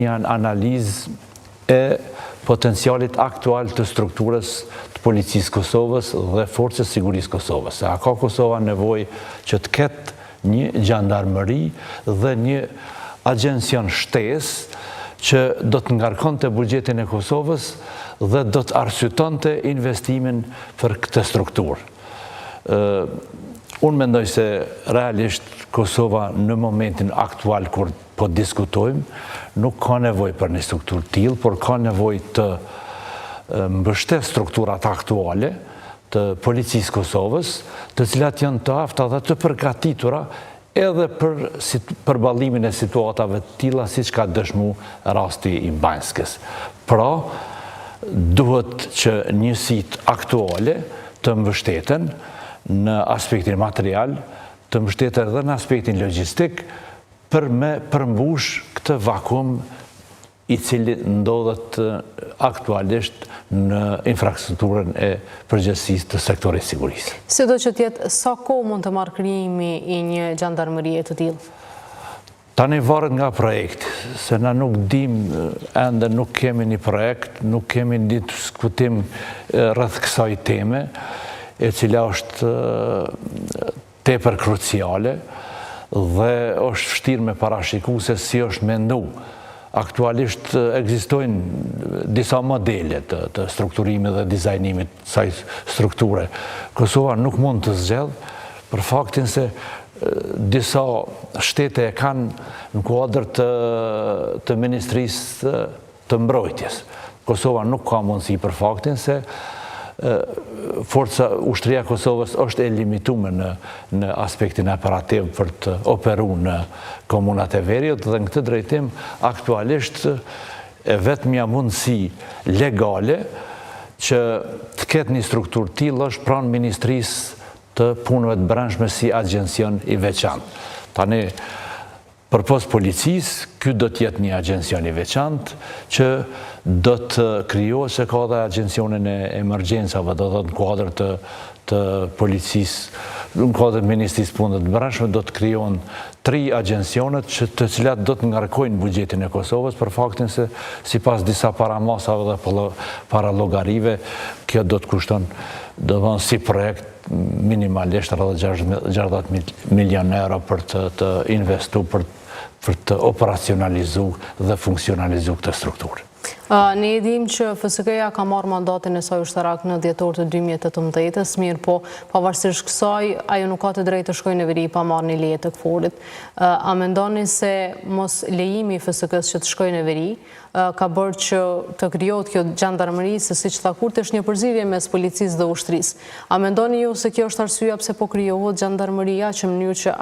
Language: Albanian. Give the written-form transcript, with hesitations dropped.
janë analizë e potencialit aktual të strukturës të policisë Kosovës dhe forcës sigurisë Kosovës. A ka Kosova nevojë që të ketë një gjandarmëri dhe një agjencion shtesë që do të ngarkonte buxhetin e Kosovës dhe do të arsyetonte investimin për këtë strukturë. Unë mendoj se realisht Kosova në momentin aktual kur po diskutojmë, nuk ka nevojë për një strukturë tillë, por ka nevojë të mbështet strukturat aktuale të policisë Kosovës, të cilat janë të afta dhe të përgatitura edhe për përballimin e situatave të tilla siç ka dëshmu rasti i Banjskës. Pra, duhet që njësitë aktuale të mbështeten në aspektin material, të mbështeten edhe në aspektin logjistik për me përmbush këtë vakum i cili ndodhet aktualisht në infrastrukturën e përgjithësisë të sektorit sigurisë. Sido që tjetë, sa kohë mund të marrë krijimi i një gjandarmërie të tillë? Tani varet nga projekt, se na nuk dim, ende nuk kemi një projekt, nuk kemi një diskutim rreth kësaj teme, e cila është tepër kruciale dhe është vështirë me parashiku se si është mendu. Aktualisht ekzistojnë disa modele të strukturimit dhe dizajnimit të kësaj strukture. Kosova nuk mund të zgjedhë për faktin se disa shtete e kanë në kuadër të Ministrisë të Mbrojtjes. Kosova nuk ka mundësi për faktin se forca ushtria Kosovës është e limituar në aspektin operativ për të operuar në komunat e veriut dhe në këtë drejtim aktualisht e vetmja mundësi legale që të ketë një strukturë tillë është pranë Ministrisë të punëve të brendshme si agjencion i veçantë. Tani përpos policisë, ky do të jetë një agjencion i veçantë që do të krijohet se ka dhe agjencionin e emergjencave, do të në kuadër të policisë, në kuadër të Ministrisë Punëve të Brendshme do të krijohen 3 agjencionet të cilat do të ngarkojnë buxhetin e Kosovës për faktin se sipas disa paramasave dhe parallogarive kjo do të kushton si projekt minimalisht rreth 60 milion euro për të investu për të operacionalizu dhe funksionalizu këtë strukturë. Ne e dim që FSK-ja ka marrë mandatin e saj ushtarak në dhjetor të 2018, mirë po pavarësisht kësaj, ajo nuk ka të drejtë të shkojë në veri pa marrë një leje të KFOR-it. A mendoni se mos lejimi i FSK-s që të shkojë në veri ka bërë që të krijohet kjo gjandarmëri, se siç tha Kurti është një përzierje mes policisë dhe ushtrisë. A mendoni ju se kjo është arsyeja pse po krijohet gjandarmëria që në mënyrë që